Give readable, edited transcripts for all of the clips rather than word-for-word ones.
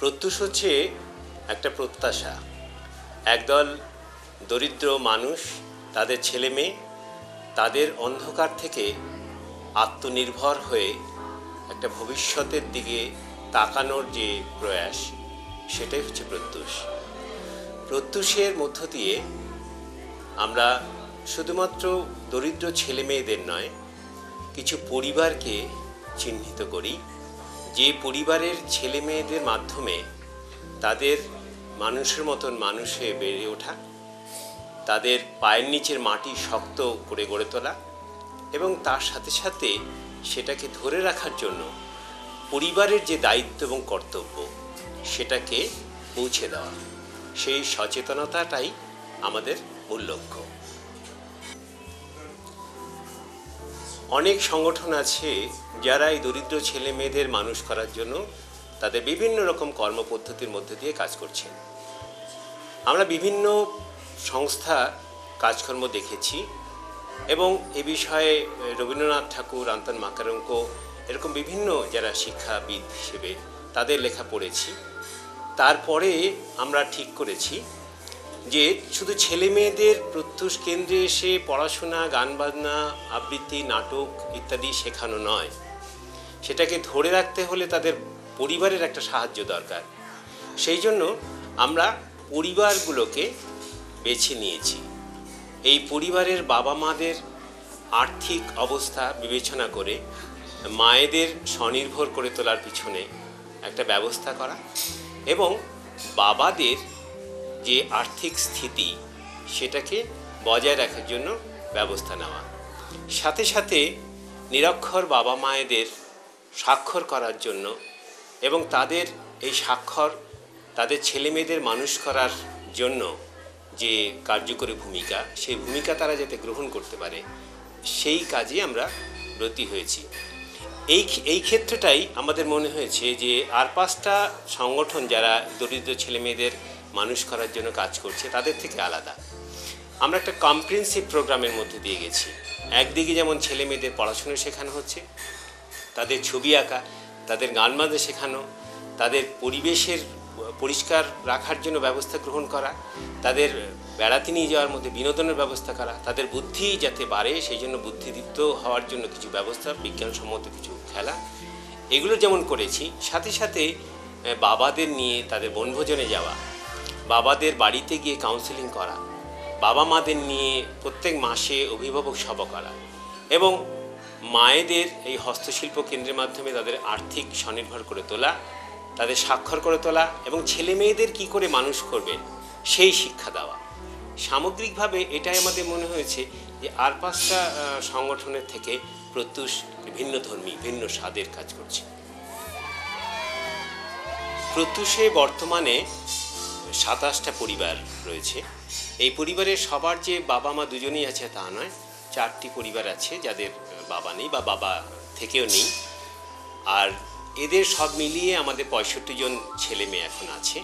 প্রত্যুষ হচ্ছে একটা প্রত্যাশা। একদল দরিদ্র মানুষ, তাদের ছেলে মেয়ে, তাদের অন্ধকার থেকে আত্মনির্ভর হয়ে একটা ভবিষ্যতের দিকে তাকানোর যে প্রয়াস, সেটাই হচ্ছে প্রত্যুষ। প্রত্যুষের মধ্য দিয়ে আমরা শুধুমাত্র দরিদ্র ছেলে মেয়েদের নয়, কিছু পরিবারকে চিহ্নিত করি, যে পরিবারের ছেলে মেয়েদের মাধ্যমে তাদের মানুষের মতন মানুষে বেড়ে ওঠা, তাদের পায়ের নিচের মাটি শক্ত করে গড়ে তোলা এবং তার সাথে সাথে সেটাকে ধরে রাখার জন্য পরিবারের যে দায়িত্ব এবং কর্তব্য, সেটাকে পৌঁছে দেওয়া, সেই সচেতনতাটাই আমাদের মূল লক্ষ্য। অনেক সংগঠন আছে যারা এই দরিদ্র ছেলে মেয়েদের মানুষ করার জন্য তাদের বিভিন্ন রকম কর্মপদ্ধতির মধ্যে দিয়ে কাজ করছেন। আমরা বিভিন্ন সংস্থা কাজকর্ম দেখেছি এবং এ বিষয়ে রবীন্দ্রনাথ ঠাকুর, আন্তন মাকারঙ্ক, এরকম বিভিন্ন যারা শিক্ষাবিদ হিসেবে তাদের লেখা পড়েছি। তারপরে আমরা ঠিক করেছি যে শুধু ছেলে মেয়েদের প্রত্যুষ কেন্দ্রে এসে পড়াশোনা, গান বাজনা, আবৃত্তি, নাটক ইত্যাদি শেখানো নয়, সেটাকে ধরে রাখতে হলে তাদের পরিবারের একটা সাহায্য দরকার। সেই জন্য আমরা পরিবারগুলোকে বেছে নিয়েছি। এই পরিবারের বাবা মাদের আর্থিক অবস্থা বিবেচনা করে মায়েদের স্বনির্ভর করে তোলার পিছনে একটা ব্যবস্থা করা এবং বাবাদের যে আর্থিক স্থিতি, সেটাকে বজায় রাখার জন্য ব্যবস্থা নেওয়া। সাথে সাথে নিরক্ষর বাবা মায়েদের স্বাক্ষর করার জন্য এবং তাদের এই স্বাক্ষর তাদের ছেলে মেয়েদের মানুষ করার জন্য যে কার্যকরী ভূমিকা, সেই ভূমিকা তারা যাতে গ্রহণ করতে পারে, সেই কাজে আমরা ব্রতী হয়েছি। এই ক্ষেত্রটাই আমাদের মনে হয়েছে যে আর পাঁচটা সংগঠন যারা দরিদ্র ছেলে মেয়েদের মানুষ করার জন্য কাজ করছে তাদের থেকে আলাদা। আমরা একটা কম্প্রিহেনসিভ প্রোগ্রামের মধ্যে দিয়ে গেছি। একদিকে যেমন ছেলে মেয়েদের পড়াশোনা শেখানো হচ্ছে, তাদের ছবি আঁকা, তাদের গান বাজনা শেখানো, তাদের পরিবেশের পরিষ্কার রাখার জন্য ব্যবস্থা গ্রহণ করা, তাদের বেড়াতে নিয়ে যাওয়ার মধ্যে বিনোদনের ব্যবস্থা করা, তাদের বুদ্ধি যাতে বাড়ে সেই জন্য বুদ্ধিদীপ্ত হওয়ার জন্য কিছু ব্যবস্থা, বিজ্ঞানসম্মত কিছু খেলা, এগুলো যেমন করেছি। সাথে সাথে বাবাদের নিয়ে তাদের বনভোজনে যাওয়া, বাবাদের বাড়িতে গিয়ে কাউন্সেলিং করা, বাবা মাদের নিয়ে প্রত্যেক মাসে অভিভাবক সভা করা এবং মায়েদের এই হস্তশিল্প কেন্দ্রের মাধ্যমে তাদের আর্থিক স্বনির্ভর করে তোলা, তাদের স্বাক্ষর করে তোলা এবং ছেলে মেয়েদের কী করে মানুষ করবেন সেই শিক্ষা দেওয়া। সামগ্রিকভাবে এটাই আমাদের মনে হয়েছে যে আর পাঁচটা সংগঠনের থেকে প্রত্যুষ ভিন্ন ধর্মী, ভিন্ন স্বাদের কাজ করছে। প্রত্যুষে বর্তমানে 27টা পরিবার রয়েছে। এই পরিবারের সবার যে বাবা মা দুজনেই আছে তা নয়, 4টি পরিবার আছে যাদের বাবা নেই বা বাবা থেকেও নেই। আর এদের সব মিলিয়ে আমাদের 65 জন ছেলে মেয়ে এখন আছে।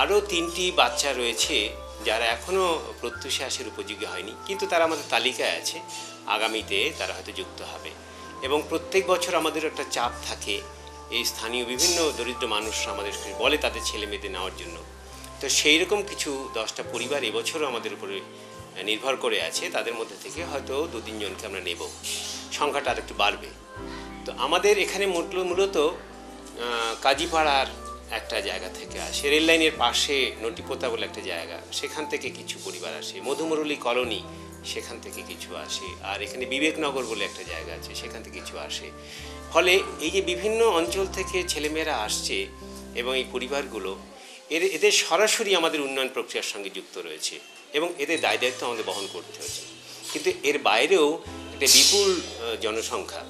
আরও 3টি বাচ্চা রয়েছে যারা এখনও প্রত্যুষে আসার উপযোগী হয়নি, কিন্তু তারা আমাদের তালিকায় আছে, আগামীতে তারা হয়তো যুক্ত হবে। এবং প্রত্যেক বছর আমাদের একটা চাপ থাকে, এই স্থানীয় বিভিন্ন দরিদ্র মানুষরা আমাদেরকে বলে তাদের ছেলে মেয়েদের নেওয়ার জন্য। তো সেই রকম কিছু 10টা পরিবার এবছরও আমাদের উপরে নির্ভর করে আছে। তাদের মধ্যে থেকে হয়তো 2-3 জনকে আমরা নেব, সংখ্যাটা আর একটু বাড়বে। তো আমাদের এখানে মূলত কাজীপাড়ার একটা জায়গা থেকে আসে, রেল লাইনের পাশে নটিপোতা বলে একটা জায়গা, সেখান থেকে কিছু পরিবার আসে, মধুমরলী কলোনি সেখান থেকে কিছু আসে, আর এখানে বিবেকনগর বলে একটা জায়গা আছে সেখান থেকে কিছু আসে। ফলে এই যে বিভিন্ন অঞ্চল থেকে ছেলেমেয়েরা আসছে এবং এই পরিবারগুলো এদের সরাসরি আমাদের উন্নয়ন প্রক্রিয়ার সঙ্গে যুক্ত রয়েছে এবং এদের দায় দায়িত্ব আমাদের বহন করতে হচ্ছে। কিন্তু এর বাইরেও একটা বিপুল জনসংখ্যা,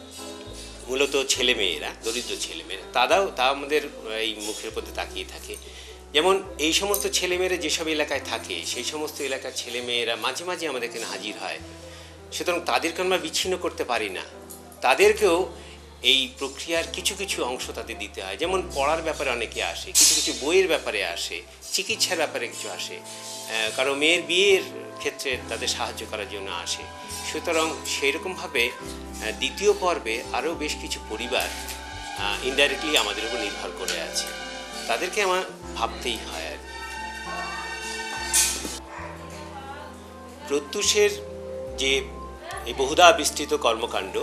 মূলত ছেলেমেয়েরা, দরিদ্র ছেলেমেয়েরা, তা আমাদের এই মুখের মধ্যে তাকিয়ে থাকে। যেমন এই সমস্ত ছেলেমেয়েরা যেসব এলাকায় থাকে সেই সমস্ত এলাকার ছেলেমেয়েরা মাঝে মাঝে আমাদের এখানে হাজির হয় সুতরাং তাদেরকে আমরা বিচ্ছিন্ন করতে পারি না, তাদেরকেও এই প্রক্রিয়ার কিছু কিছু অংশ তাদের দিতে হয়। যেমন পড়ার ব্যাপারে অনেকে আসে, কিছু কিছু বইয়ের ব্যাপারে আসে, চিকিৎসার ব্যাপারে কিছু আসে, কারো মেয়ের বিয়ের ক্ষেত্রে তাদের সাহায্য করার জন্য আসে। সুতরাং সেইরকমভাবে দ্বিতীয় পর্বে আরও বেশ কিছু পরিবার ইনডাইরেক্টলি আমাদের উপর নির্ভর করে আছে, তাদেরকে আমার ভাবতেই হয়। আর প্রত্যুষের যে এই বহুধা বিস্তৃত কর্মকাণ্ড,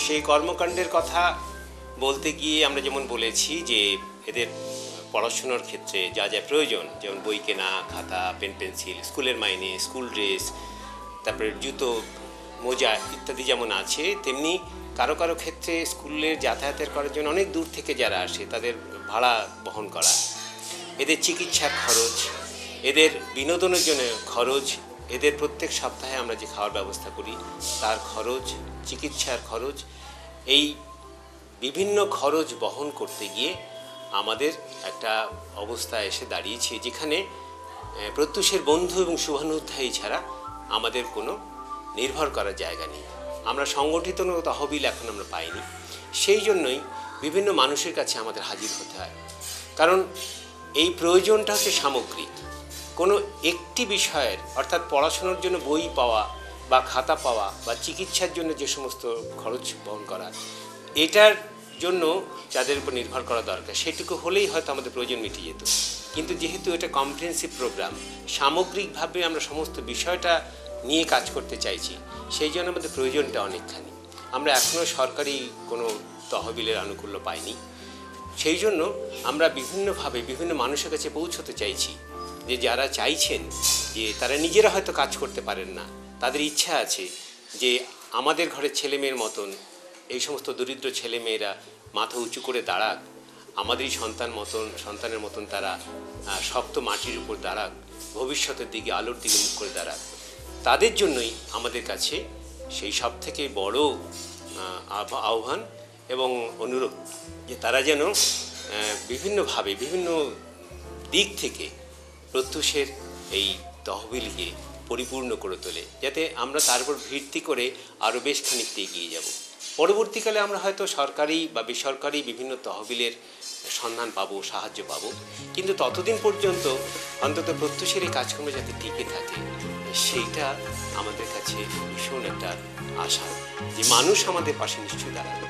সেই কর্মকাণ্ডের কথা বলতে গিয়ে আমরা যেমন বলেছি যে এদের পড়াশোনার ক্ষেত্রে যা যা প্রয়োজন, যেমন বই কেনা, খাতা, পেন পেন্সিল, স্কুলের মাইনে, স্কুল ড্রেস, তারপরে জুতো, মোজা ইত্যাদি যেমন আছে, তেমনি কারো কারো ক্ষেত্রে স্কুলের যাতায়াতের করার জন্য অনেক দূর থেকে যারা আসে তাদের ভাড়া বহন করা, এদের চিকিৎসার খরচ, এদের বিনোদনের জন্য খরচ, এদের প্রত্যেক সপ্তাহে আমরা যে খাওয়ার ব্যবস্থা করি তার খরচ, চিকিৎসার খরচ, এই বিভিন্ন খরচ বহন করতে গিয়ে আমাদের একটা অবস্থা এসে দাঁড়িয়েছে যেখানে প্রত্যুষের বন্ধু এবং শুভানুধ্যায়ী ছাড়া আমাদের কোনো নির্ভর করার জায়গা নেই। আমরা সংগঠিত তহবিল এখন আমরা পাইনি, সেই জন্যই বিভিন্ন মানুষের কাছে আমাদের হাজির হতে হয়। কারণ এই প্রয়োজনটা হচ্ছে সামগ্রিক, কোনো একটি বিষয়ের, অর্থাৎ পড়াশোনার জন্য বই পাওয়া বা খাতা পাওয়া বা চিকিৎসার জন্য যে সমস্ত খরচ বহন করা, এটার জন্য যাদের উপর নির্ভর করা দরকার সেটুকু হলেই হয়তো আমাদের প্রয়োজন মিটে যেত। কিন্তু যেহেতু এটা কম্প্রিহেন্সিভ প্রোগ্রাম, সামগ্রিকভাবে আমরা সমস্ত বিষয়টা নিয়ে কাজ করতে চাইছি, সেই জন্য আমাদের প্রয়োজনটা অনেকখানি। আমরা এখনও সরকারি কোনো তহবিলের আনুকূল্য পাইনি, সেই জন্য আমরা বিভিন্নভাবে বিভিন্ন মানুষের কাছে পৌঁছতে চাইছি, যে যারা চাইছেন যে তারা নিজেরা হয়তো কাজ করতে পারেন না, তাদের ইচ্ছা আছে যে আমাদের ঘরের ছেলেমেয়ের মতন এই সমস্ত দরিদ্র ছেলেমেয়েরা মাথা উঁচু করে দাঁড়াক, আমাদেরই সন্তানের মতন তারা শক্ত মাটির উপর দাঁড়াক, ভবিষ্যতের দিকে আলোর দিকে মুখ করে দাঁড়াক। তাদের জন্যই আমাদের কাছে সেই সব থেকে বড় আহ্বান এবং অনুরোধ যে তারা যেন বিভিন্নভাবে বিভিন্ন দিক থেকে প্রত্যুষের এই তহবিলকে পরিপূর্ণ করে তোলে, যাতে আমরা তার উপর ভিত্তি করে আরও বেশ খানিকটা এগিয়ে যাব। পরবর্তীকালে আমরা হয়তো সরকারি বা বেসরকারি বিভিন্ন তহবিলের সন্ধান পাবো, সাহায্য পাবো, কিন্তু ততদিন পর্যন্ত অন্তত প্রত্যুষের এই কাজকর্ম যাতে টিকে থাকে, সেইটা আমাদের কাছে ভীষণ একটা আশা যে মানুষ আমাদের পাশে নিশ্চয়ই দাঁড়াবে।